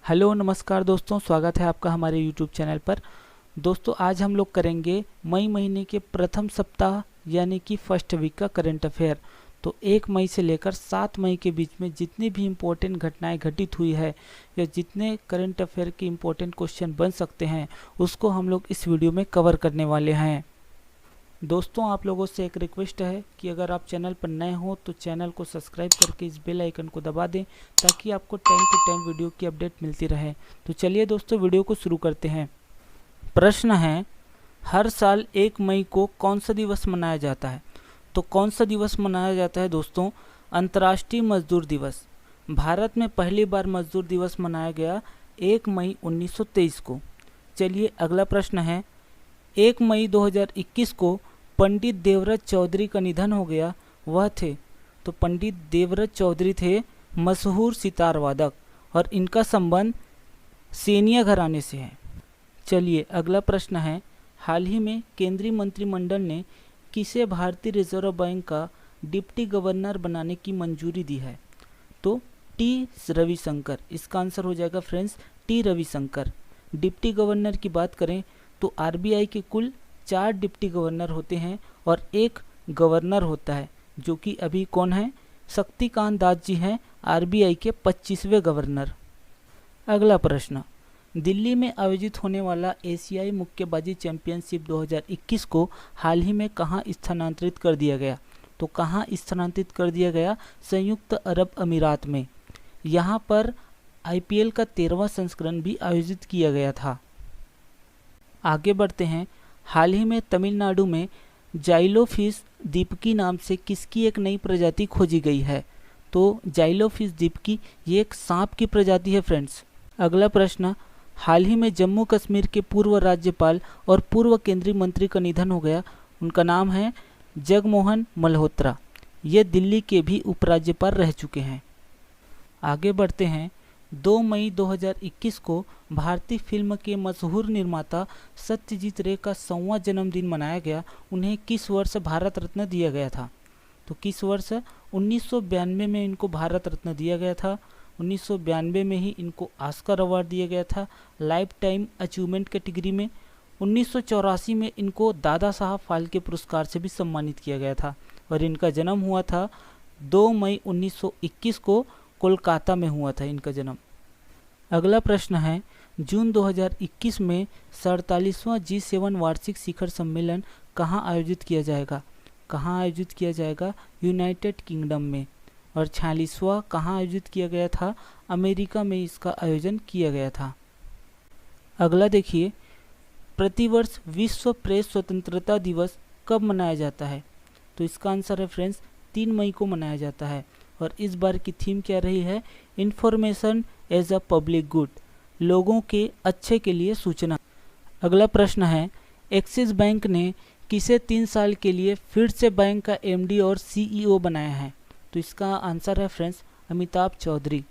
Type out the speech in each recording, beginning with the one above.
Hello नमस्कार दोस्तों, स्वागत है आपका हमारे यूट्यूब चैनल पर। दोस्तों आज हम लोग करेंगे मई महीने के प्रथम सप्ताह यानी कि फर्स्ट वीक का करंट अफेयर। तो 1 मई से लेकर 7 मई के बीच में जितनी भी इम्पोर्टेंट घटनाएं घटित हुई है या जितने करंट अफेयर के इम्पोर्टेंट क्वेश्चन बन सकते हैं उसको हम लोग इस वीडियो में कवर करने वाले हैं। दोस्तों आप लोगों से एक रिक्वेस्ट है कि अगर आप चैनल पर नए हो तो चैनल को सब्सक्राइब करके इस बेल आइकन को दबा दें ताकि आपको टाइम टू टाइम वीडियो की अपडेट मिलती रहे। तो चलिए दोस्तों वीडियो को शुरू करते हैं। प्रश्न है, हर साल 1 मई को कौन सा दिवस मनाया जाता है? तो कौन सा दिवस मनाया जाता है दोस्तों? अंतर्राष्ट्रीय मजदूर दिवस। भारत में पहली बार मजदूर दिवस मनाया गया 1 मई 1923 को। चलिए अगला प्रश्न है, 1 मई 2021 को पंडित देवव्रत चौधरी का निधन हो गया, वह थे? तो पंडित देवव्रत चौधरी थे मशहूर सितार वादक और इनका संबंध सेनिया घराने से है। चलिए अगला प्रश्न है, हाल ही में केंद्रीय मंत्रिमंडल ने किसे भारतीय रिजर्व बैंक का डिप्टी गवर्नर बनाने की मंजूरी दी है? तो टी रविशंकर। इसका आंसर हो जाएगा friends T Ravishankar. Deputy governor की बात करें तो आरबीआई के कुल 4 डिप्टी गवर्नर होते हैं और एक गवर्नर होता है, जो कि अभी कौन है? शक्तिकांत दास जी हैं, आरबीआई के 25वें गवर्नर। अगला प्रश्न, दिल्ली में आयोजित होने वाला एशियाई मुक्केबाजी चैंपियनशिप 2021 को हाल ही में कहां स्थानांतरित कर दिया गया? तो कहां स्थानांतरित कर दिया गया? संयुक्त अरब अमीरात में। यहां पर आईपीएल का 13वां संस्करण भी आयोजित किया गया था। आगे बढ़ते हैं, हाल ही में तमिलनाडु में जाइलोफिश दीपकी नाम से किसकी एक नई प्रजाति खोजी गई है? तो जाइलोफिश दीपकी ये एक सांप की प्रजाति है फ्रेंड्स। अगला प्रश्न, हाल ही में जम्मू कश्मीर के पूर्व राज्यपाल और पूर्व केंद्रीय मंत्री का निधन हो गया, उनका नाम है जगमोहन मल्होत्रा। ये दिल्ली के भी उपराज्यपाल रह चुके हैं। आगे बढ़ते हैं, 2 मई 2021 को भारतीय फिल्म के मशहूर निर्माता सत्यजीत रे का 100वां जन्मदिन मनाया गया। उन्हें किस वर्ष भारत रत्न दिया गया था? तो किस वर्ष? 1992 में इनको भारत रत्न दिया गया था। 1992 में ही इनको ऑस्कर अवार्ड दिया गया था लाइफ टाइम अचीवमेंट कैटेगरी में। 1984 में इनको दादा साहब फाल्के पुरस्कार से भी सम्मानित किया गया था और इनका जन्म हुआ था 2 मई 1921 को, कोलकाता में हुआ था इनका जन्म। अगला प्रश्न है, जून 2021 में 47वां G7 वार्षिक शिखर सम्मेलन कहां आयोजित किया जाएगा? कहां आयोजित किया जाएगा? यूनाइटेड किंगडम में। और 46वां कहां आयोजित किया गया था? अमेरिका में इसका आयोजन किया गया था। अगला देखिए, प्रतिवर्ष विश्व प्रेस स्वतंत्रता दिवस कब मनाया जाता है? तो इसका आंसर है फ्रेंड्स 3 मई को मनाया जाता है और इस बार की थीम क्या रही है? Information as a public good, लोगों के अच्छे के लिए सूचना। अगला प्रश्न है, एक्सिस बैंक ने किसे 3 साल के लिए फिर से बैंक का एमडी और सीईओ बनाया है? तो इसका आंसर है फ्रेंड्स अमिताभ चौधरी।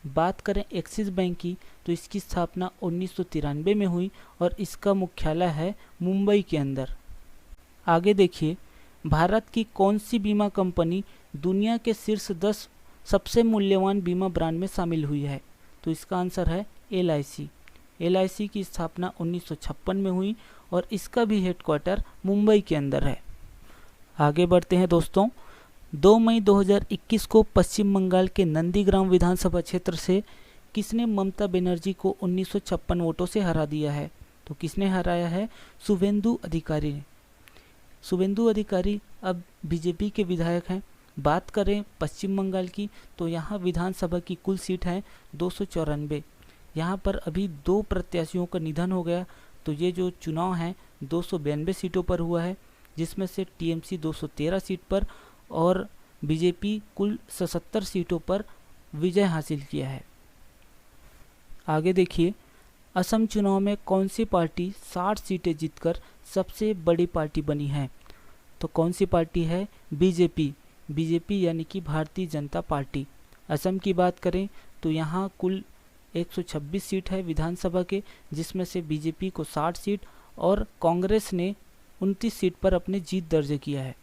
बात करें एक्सिस बैंक की तो इसकी स्थापना 1993 में हुई और इसका मुख्यालय है मुंबई के अंदर। आगे देखिए, भारत की कौन सी बीमा कंपनी दुनिया के शीर्ष 10 सबसे मूल्यवान बीमा ब्रांड में शामिल हुई है? तो इसका आंसर है LIC। LIC की स्थापना 1956 में हुई और इसका भी हेडक्वार्टर मुंबई के अंदर है। आगे बढ़ते हैं दोस्तों, 2 मई 2021 को पश्चिम बंगाल के नंदीग्राम विधानसभा क्षेत्र से किसने ममता बनर्जी को 1956 वोटों से हरा दिया है? तो किसने हराया है? शुभेंदु अधिकारी ने। शुभेंदु अधिकारी अब बीजेपी के विधायक हैं। बात करें पश्चिम बंगाल की तो यहाँ विधानसभा की कुल सीट है 294। यहाँ पर अभी 2 प्रत्याशियों का निधन हो गया, तो ये जो चुनाव है 292 सीटों पर हुआ है, जिसमें से टीएमसी 213 सीट पर और बीजेपी कुल 77 सीटों पर विजय हासिल किया है। आगे देखिए, असम चुनाव में कौन सी पार्टी 60 सीटें जीतकर सबसे बड़ी पार्टी बनी है? तो कौन सी पार्टी है? बीजेपी यानी कि भारतीय जनता पार्टी। असम की बात करें तो यहाँ कुल 126 सीट है विधानसभा के, जिसमें से बीजेपी को 60 सीट और कांग्रेस ने 29 सीट पर अपनी जीत दर्ज किया है।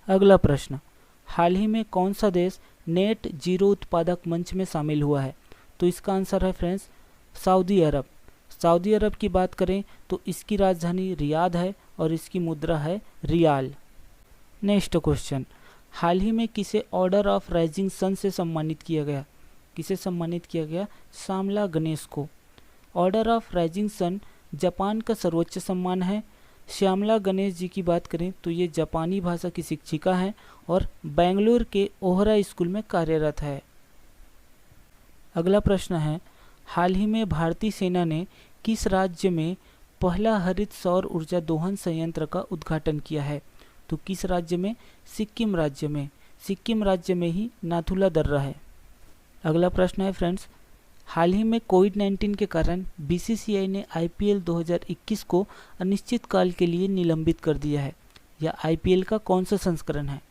अगला प्रश्न, हाल ही में कौन सा देश नेट जीरो उत्पादक मंच में शामिल हुआ है? तो इसका आंसर है फ्रेंड्स सऊदी अरब। सऊदी अरब की बात करें तो इसकी राजधानी रियाद है और इसकी मुद्रा है रियाल। नेक्स्ट क्वेश्चन, हाल ही में किसे ऑर्डर ऑफ राइजिंग सन से सम्मानित किया गया? किसे सम्मानित किया गया? श्यामला गणेश को। Order of Rising Sun Japan का सर्वोच्च सम्मान है। श्यामला गणेश जी की बात करें तो ये जापानी भाषा की शिक्षिका हैं और बेंगलुरु के ओहरा स्कूल में कार्यरत है। अगला प्रश्न है, हाल ही में भारतीय सेना ने किस राज्य में पहला हरित सौर ऊर्जा दोहन संयंत्र का उद्घाटन किया है? तो किस राज्य में? सिक्किम राज्य में। सिक्किम राज्य में ही नाथुला दर्रा है। अगला प्रश्न है फ्रेंड्स, हाल ही में कोविड-19 के कारण बीसीसीआई ने आईपीएल 2021 को अनिश्चित काल के लिए निलंबित कर दिया है। यह आईपीएल का कौन सा संस्करण है?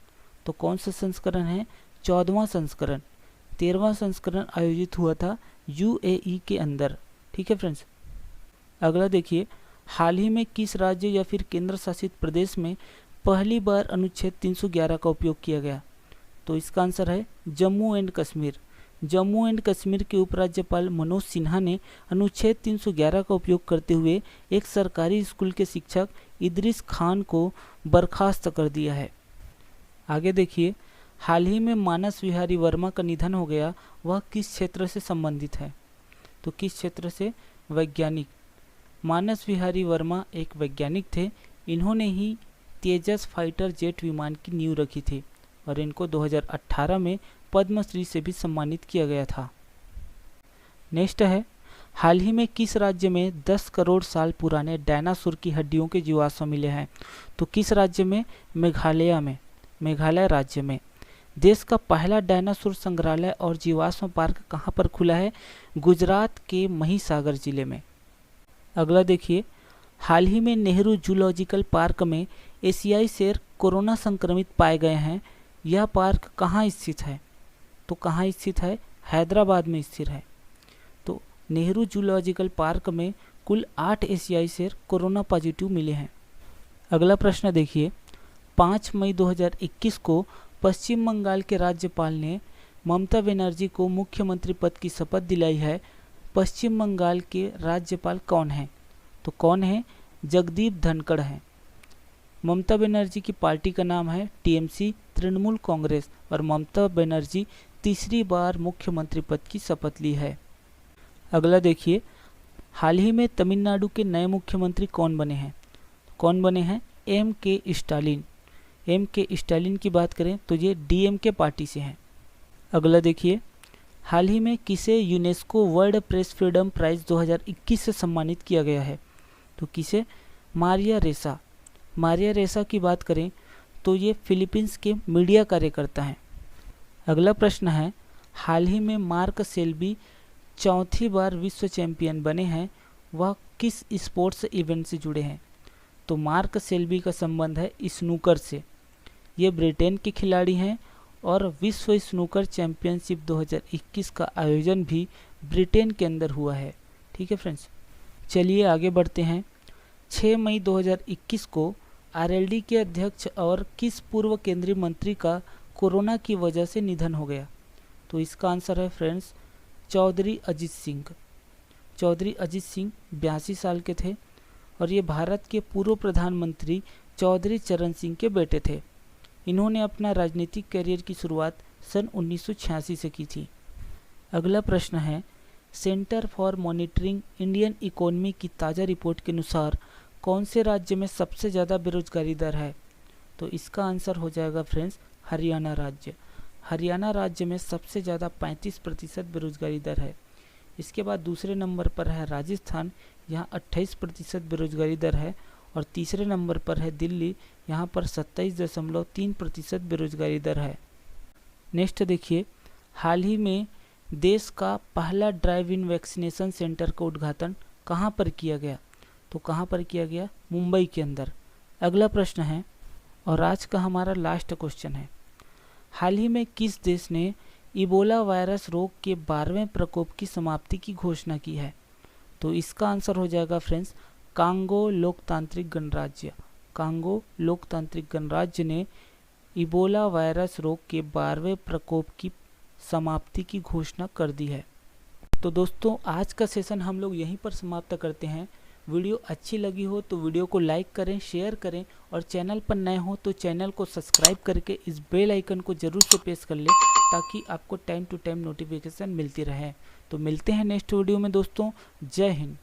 तो कौन सा संस्करण है? 14वां संस्करण। 13वां संस्करण आयोजित हुआ था यूएई के अंदर। ठीक है फ्रेंड्स। अगला देखिए, हाल ही में किस राज्य या फिर केंद्र शासित प्रदेश में पहली बार अनुच्छेद 311 का उपयोग किया गया? तो इसका आंसर है जम्मू एंड कश्मीर। जम्मू एंड कश्मीर के उपराज्यपाल मनोज सिन्हा ने अनुच्छेद 311 का उपयोग करते हुए एक सरकारी स्कूल के शिक्षक इदरीस खान को बर्खास्त कर दिया है। आगे देखिए, हाल ही में मानस विहारी वर्मा का निधन हो गया, वह किस क्षेत्र से संबंधित है? तो किस क्षेत्र से? वैज्ञानिक। मानस विहारी वर्मा एक वैज्ञानिक थे। इन्होंने ही तेजस फाइटर जेट विमान की नींव रखी थी और इनको 2018 में पद्मश्री से भी सम्मानित किया गया था। नेक्स्ट है, हाल ही में किस राज्य में 10 करोड़ साल पुराने डायनासोर की हड्डियों के जीवाश्म मिले हैं? तो किस राज्य में? मेघालय में। मेघालय राज्य में। देश का पहला डायनासोर संग्रहालय और जीवाश्म पार्क कहाँ पर खुला है? गुजरात के महिसागर जिले में। अगला देखिए, हाल ही में नेहरू जूलॉजिकल पार्क में एशियाई शेर कोरोना संक्रमित पाए गए हैं। यह पार्क कहाँ स्थित है? तो कहाँ स्थित है? हैदराबाद में स्थित है। तो नेहरू जूलॉजिकल पार्क में कुल 8 एशियाई शेर कोरोना पॉजिटिव मिले हैं। अगला प्रश्न देखिए, 5 मई 2021 को पश्चिम बंगाल के राज्यपाल ने ममता बनर्जी को मुख्यमंत्री पद की शपथ दिलाई है। पश्चिम बंगाल के राज्यपाल कौन हैं? तो कौन है? जगदीप धनखड़ हैं। ममता बनर्जी की पार्टी का नाम है टीएमसी, तृणमूल कांग्रेस, और ममता बनर्जी तीसरी बार मुख्यमंत्री पद की शपथ ली है। अगला देखिए, हाल ही में तमिलनाडु के नए मुख्यमंत्री कौन बने हैं? कौन बने हैं? एम.के. स्टालिन। एम.के. स्टालिन की बात करें तो ये डीएमके पार्टी से हैं। अगला देखिए, हाल ही में किसे UNESCO World Press Freedom Prize 2021 से सम्मानित किया गया है? तो किसे? मारिया रेसा। मारिया रेसा की बात करें तो ये फिलीपींस के मीडिया कार्यकर्ता हैं। अगला प्रश्न है, हाल ही में मार्क सेल्बी चौथी बार विश्व चैंपियन बने हैं, वह किस स्पोर्ट्स इवेंट से जुड़े हैं? तो मार्क सेल्बी का संबंध है स्नूकर से। ये ब्रिटेन के खिलाड़ी हैं और विश्व स्नूकर चैंपियनशिप 2021 का आयोजन भी ब्रिटेन के अंदर हुआ है। ठीक है फ्रेंड्स, चलिए आगे बढ़ते हैं। 6 मई 2021 को आरएलडी के अध्यक्ष और किस पूर्व केंद्रीय मंत्री का कोरोना की वजह से निधन हो गया? तो इसका आंसर है फ्रेंड्स चौधरी अजित सिंह। चौधरी अजित सिंह 82 साल के थे और ये भारत के पूर्व प्रधानमंत्री चौधरी चरण सिंह के बेटे थे। इन्होंने अपना राजनीतिक करियर की शुरुआत सन 1986 से की थी। अगला प्रश्न है, centre for monitoring Indian economy की ताज़ा रिपोर्ट के अनुसार कौन से राज्य में सबसे ज़्यादा बेरोजगारी दर है? तो इसका आंसर हो जाएगा फ्रेंड्स हरियाणा राज्य। हरियाणा राज्य में सबसे ज़्यादा 35% बेरोजगारी दर है। इसके बाद दूसरे नंबर पर है राजस्थान, यहाँ 28% बेरोजगारी दर है, और तीसरे नंबर पर है दिल्ली, यहाँ पर 27.3% बेरोजगारी दर है। नेक्स्ट देखिए, हाल ही में देश का पहला ड्राइव इन वैक्सीनेशन सेंटर का उद्घाटन कहाँ पर किया गया? तो कहाँ पर किया गया? मुंबई के अंदर। अगला प्रश्न है और आज का हमारा लास्ट क्वेश्चन है, हाल ही में किस देश ने इबोला वायरस रोग के 12वें प्रकोप की समाप्ति की घोषणा की है? तो इसका आंसर हो जाएगा फ्रेंड्स कांगो लोकतांत्रिक गणराज्य। कांगो लोकतांत्रिक गणराज्य ने इबोला वायरस रोग के 12वें प्रकोप की समाप्ति की घोषणा कर दी है। तो दोस्तों आज का सेशन हम लोग यहीं पर समाप्त करते हैं। वीडियो अच्छी लगी हो तो वीडियो को लाइक करें, शेयर करें और चैनल पर नए हो तो चैनल को सब्सक्राइब करके इस बेल आइकन को जरूर से प्रेस कर लें ताकि आपको टाइम टू टाइम नोटिफिकेशन मिलती रहे। तो मिलते हैं नेक्स्ट वीडियो में दोस्तों। जय हिंद।